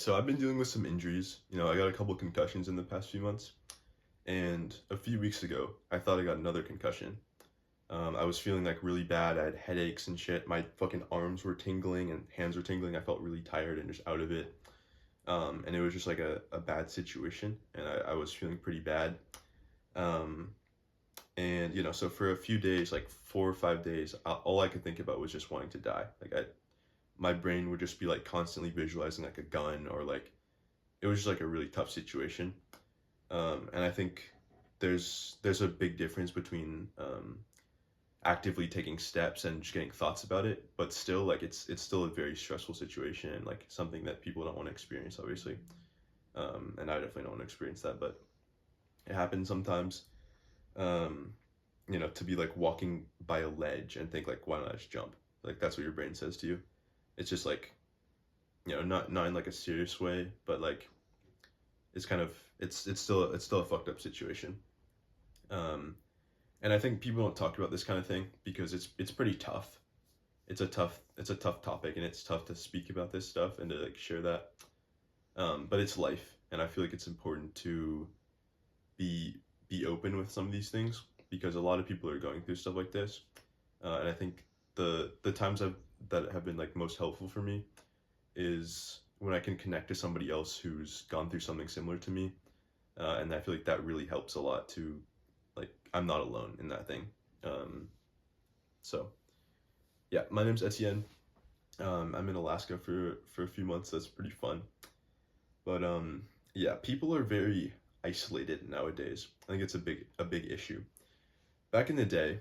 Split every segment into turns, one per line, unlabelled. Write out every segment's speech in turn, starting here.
So I've been dealing with some injuries. I got a couple concussions in the past few months, and a few weeks ago, I thought I got another concussion. I was feeling like really bad. I had headaches and shit. My fucking arms were tingling and hands were tingling. I felt really tired and just out of it. And it was just like a bad situation, and I was feeling pretty bad. Um, and so for a few days, like 4 or 5 days, all I could think about was just wanting to die. My brain would just be like constantly visualizing like a gun or like it was just like a really tough situation. And I think there's a big difference between actively taking steps and just getting thoughts about it, but still like it's still a very stressful situation and like something that people don't want to experience, obviously. And I definitely don't want to experience that, but it happens sometimes. Um, to be like walking by a ledge and think like, why don't I just jump? Like that's what your brain says to you. It's just like not in like a serious way, but like it's kind of it's still a fucked up situation. Um, and I think people don't talk about this kind of thing because it's pretty tough. It's a tough topic, and it's tough to speak about this stuff and to like share that. But it's life, and I feel like it's important to be be open with some of these things because a lot of people are going through stuff like this. And I think the times that have been like most helpful for me is when I can connect to somebody else who's gone through something similar to me, and I feel like that really helps a lot to like I'm not alone in that thing. Um, so yeah, my name's Etienne. I'm in Alaska for a few months. That's pretty fun. But yeah, people are very isolated nowadays. I think it's a big issue. Back in the day,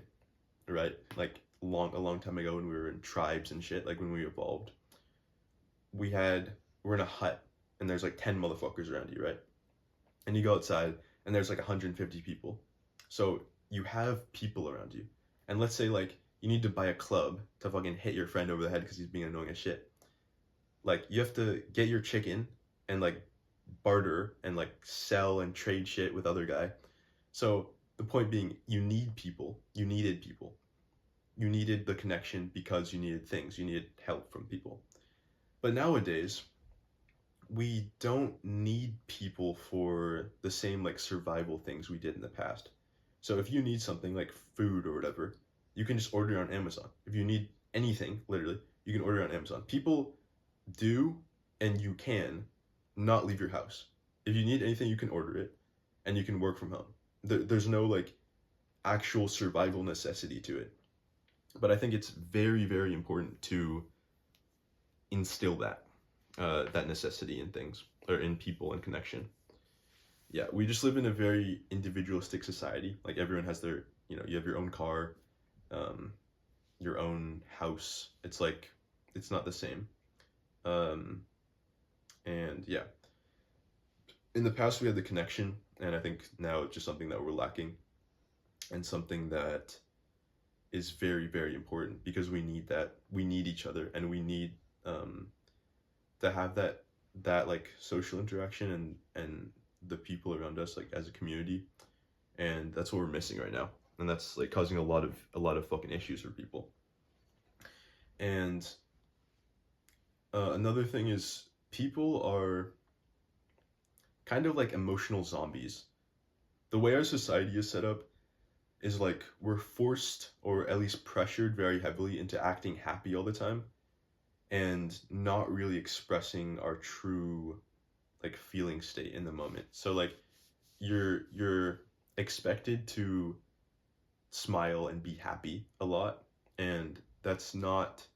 right? Like a long time ago when we were in tribes and shit, like when we evolved, we had we're in a hut and there's like 10 motherfuckers around you, right? And you go outside and there's like 150 people. So you have people around you. And let's say like you need to buy a club to fucking hit your friend over the head because he's being annoying as shit. Like you have to get your chicken and like barter and like sell and trade shit with other guy. So the point being you need people. You needed people. You needed the connection because you needed things. You needed help from people. But nowadays, we don't need people for the same like survival things we did in the past. So if you need something like food or whatever, you can just order it on Amazon. If you need anything, literally, you can order it on Amazon. People do and you can not leave your house. If you need anything, you can order it and you can work from home. There's no like actual survival necessity to it. But I think it's very, very important to instill that necessity in things or in people and connection. Yeah, we just live in a very individualistic society. Like everyone has their, you have your own car, um, your own house. It's like it's not the same. Um, and yeah, in the past we had the connection, and I think now it's just something that we're lacking, and something that is very, very important because we need that. We need each other, and we need um, to have that like social interaction and the people around us like as a community, and that's what we're missing right now, and that's like causing a lot of fucking issues for people. And another thing is people are kind of like emotional zombies. The way our society is set up is like we're forced or at least pressured very heavily into acting happy all the time and not really expressing our true like feeling state in the moment. So like you're expected to smile and be happy a lot, and that's not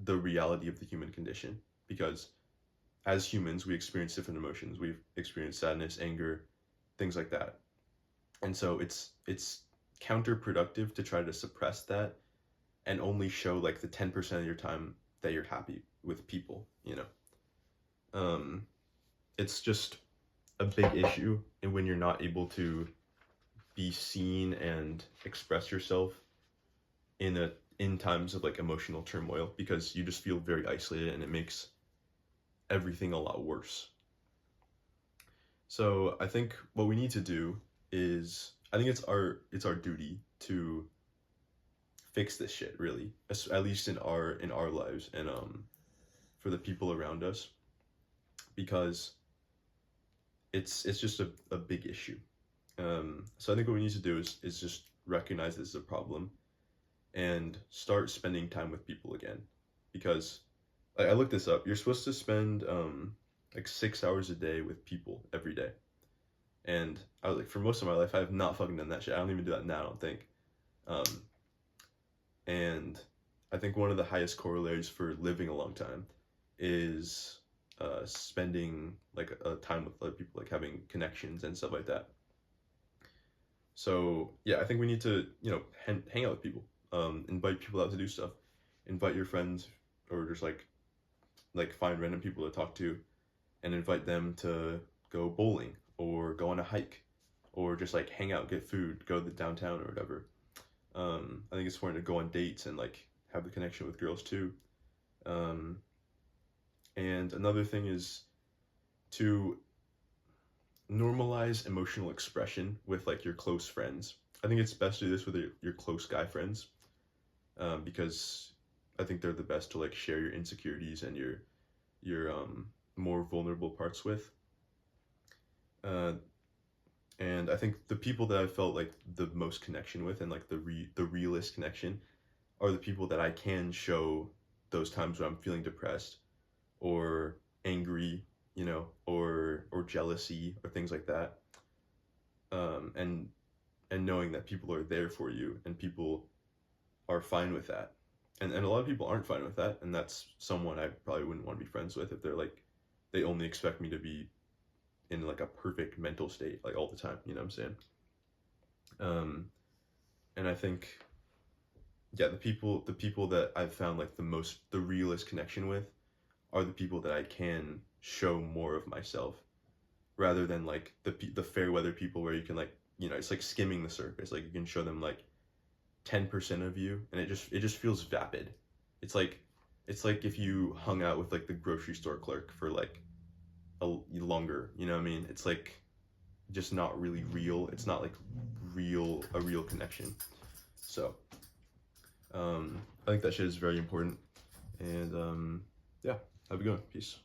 the reality of the human condition because as humans we experience different emotions. We've experienced sadness, anger, things like that. And so it's counterproductive to try to suppress that and only show like the 10% of your time that you're happy with people. Um it's just a big issue and when you're not able to be seen and express yourself in times of like emotional turmoil because you just feel very isolated and it makes everything a lot worse. So I think what we need to do is I think it's our duty to fix this shit really, at least in our lives and for the people around us because it's just a big issue. So I think what we need to do is just recognize this is a problem and start spending time with people again. Because I looked this up. You're supposed to spend like 6 hours a day with people every day. And I was like, for most of my life, I have not fucking done that shit. I don't even do that now, I don't think. Um, and I think one of the highest corollaries for living a long time is spending like a time with other people, like having connections and stuff like that. So yeah, I think we need to, hang out with people, invite people out to do stuff, invite your friends, or just like find random people to talk to, and invite them to go bowling or go on a hike, or just like hang out, get food, go to the downtown or whatever. I think it's important to go on dates and like have the connection with girls too. Um, and another thing is to normalize emotional expression with like your close friends. I think it's best to do this with your close guy friends, because I think they're the best to like share your insecurities and your more vulnerable parts with. Uh, and I think the people that I felt like the most connection with and like the realest connection are the people that I can show those times when I'm feeling depressed or angry, or jealousy or things like that. And knowing that people are there for you and people are fine with that. And a lot of people aren't fine with that, and that's someone I probably wouldn't want to be friends with if they're like they only expect me to be in like a perfect mental state like all the time, you know what I'm saying? Um and I think, yeah, the people that I've found like the realest connection with are the people that I can show more of myself, rather than like the fair weather people where you can like, it's like skimming the surface. Like you can show them like 10% of you, and it just feels vapid. It's like if you hung out with like the grocery store clerk for like longer, you know what I mean? It's like just not really real. It's not like a real connection. So I think that shit is very important. And yeah, have a good one. Peace.